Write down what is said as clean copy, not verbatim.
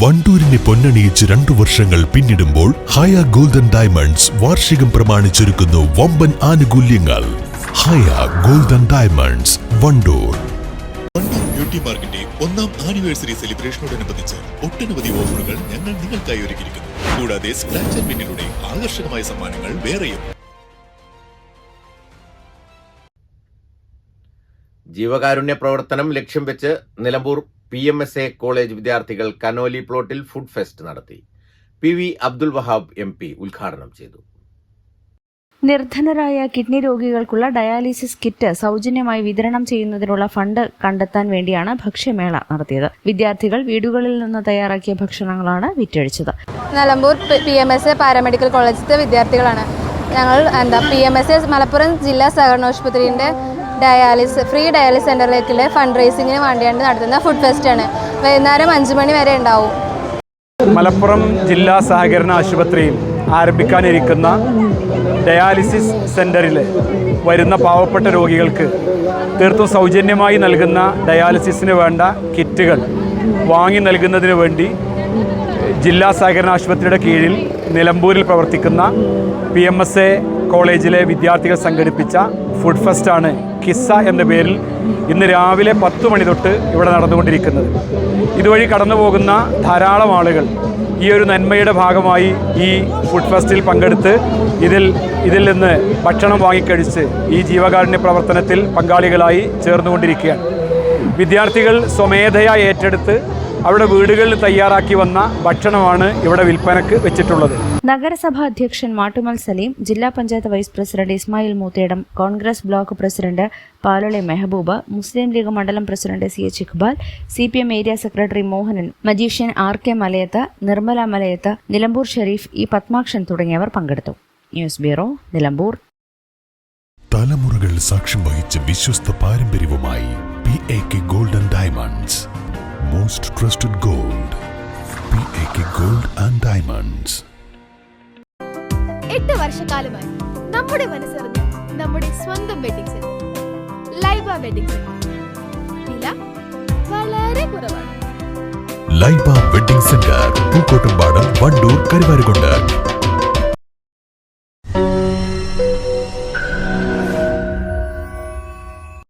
വണ്ടൂരിനെ പൊന്നണിയിച്ച് 2 വർഷങ്ങൾ പിന്നിടുമ്പോൾ ഹയ golden diamonds വാർഷികം പ്രമാണിച്ചൊരുക്കുന്നു വമ്പൻ ആനുകൂല്യങ്ങൾ. Haya golden diamonds, Vandoor. Vandoor beauty മാർക്കിന്റെ 1ാം ആനിവേഴ്സറി സെലിബ്രേഷനോടനുബന്ധിച്ച് ഒട്ടനവധി ഓഫറുകൾ ഞങ്ങൾ നിങ്ങൾക്കായി ഒരുക്കിയിരിക്കുന്നു. കൂടാതെ സ്ക്രാച്ച് ആൻഡ് വിന്നിലൂടെ ആകർഷകമായ സമ്മാനങ്ങൾ വേറെയും. ജീവകാരുണ്യ പ്രവർത്തനം ലക്ഷ്യം വെച്ച് നിലമ്പൂർ PMSA കോളേജ് വിദ്യാർത്ഥികൾ കനോലി പ്ലോട്ടിൽ ഫുഡ് ഫെസ്റ്റ് നടത്തി. PV അബ്ദുൽ വഹാബ് MP ഉദ്ഘാടനം ചെയ്തു. നിർധനരായ കിഡ്നി രോഗികൾക്കുള്ള ഡയാലിസിസ് കിറ്റ് സൗജന്യമായി വിതരണം ചെയ്യുന്നതിനുള്ള ഫണ്ട് കണ്ടെത്താൻ വേണ്ടിയാണ് ഭക്ഷ്യമേള നടത്തിയത്. വിദ്യാർത്ഥികൾ വീടുകളിൽ നിന്ന് തയ്യാറാക്കിയ ഭക്ഷണങ്ങളാണ് വിറ്റഴിച്ചത്. നിലമ്പൂർ PMSA പാരാമെഡിക്കൽ കോളേജിലെ വിദ്യാർത്ഥികളാണ് ഞങ്ങൾ. PMSA മലപ്പുറം ജില്ലാ സഹകരണാശുപത്രിയുടെ ഫ്രീ ഡയാലിസിസ് സെന്ററിലേക്കുള്ള ഫണ്ട് റേസിംഗിന് വേണ്ടിയാണ് നടത്തുന്ന ഫുഡ് ഫെസ്റ്റ് ആണ്. വൈകുന്നേരം 5 മണി വരെ ഉണ്ടാവും. മലപ്പുറം ജില്ലാ സഹകരണ ആശുപത്രിയിൽ ആരംഭിക്കാനിരിക്കുന്ന ഡയാലിസിസ് സെന്ററിൽ വരുന്ന പാവപ്പെട്ട രോഗികൾക്ക് തീർത്തും സൗജന്യമായി നൽകുന്ന ഡയാലിസിസിന് വേണ്ട കിറ്റുകൾ വാങ്ങി നൽകുന്നതിന് വേണ്ടി ജില്ലാ സഹകരണ ആശുപത്രിയുടെ കീഴിൽ നിലമ്പൂരിൽ പ്രവർത്തിക്കുന്ന PMSA കോളേജിലെ വിദ്യാർത്ഥികൾ സംഘടിപ്പിച്ച ഫുഡ് ഫെസ്റ്റാണ് കിസ്സ എന്ന പേരിൽ ഇന്ന് രാവിലെ 10 മണി തൊട്ട് ഇവിടെ നടന്നുകൊണ്ടിരിക്കുന്നത്. ഇതുവഴി കടന്നു പോകുന്ന ധാരാളം ആളുകൾ ഈ ഒരു നന്മയുടെ ഭാഗമായി ഈ ഫുഡ് ഫെസ്റ്റിൽ പങ്കെടുത്ത് ഇതിൽ നിന്ന് ഭക്ഷണം വാങ്ങിക്കഴിച്ച് ഈ ജീവകാരുണ്യ പ്രവർത്തനത്തിൽ പങ്കാളികളായി ചേർന്നുകൊണ്ടിരിക്കുകയാണ്. വിദ്യാർത്ഥികൾ സ്വമേധയാ ഏറ്റെടുത്ത് അവരുടെ വീടുകളിൽ തയ്യാറാക്കി വന്ന ഭക്ഷണമാണ് ഇവിടെ വിൽപ്പനക്ക് വെച്ചിട്ടുള്ളത്. നഗരസഭാ അധ്യക്ഷൻ മാട്ടുമൽ സലീം, ജില്ലാ panchayat vice president Ismail Moothedam, Congress block president Palali Mehboob, Muslim League മണ്ഡലം president CH Iqbal, CPM area secretary Mohanan, magician RK Malayath, Nirmala Malayath, Nilambur Sherif, Padmakshan തുടങ്ങിയവർ പങ്കെടുത്തു. News bureau, Nilambur. തലമുറകൾ സാക്ഷ്യം വഹിച്ച വിശ്വസ്ത പാരമ്പര്യവുമായി PAK golden diamonds. Most trusted gold, PAK gold and diamonds. 8 വർഷക്കാലമായി നമ്മുടെ മനസ്സറിഞ്ഞ നമ്മുടെ സ്വന്തം wedding centre Laiba wedding centre. വില വളരെ കുറവാണ്. Laiba wedding centre, Pookkottumpadam, Wandoor, Karuvarakundu.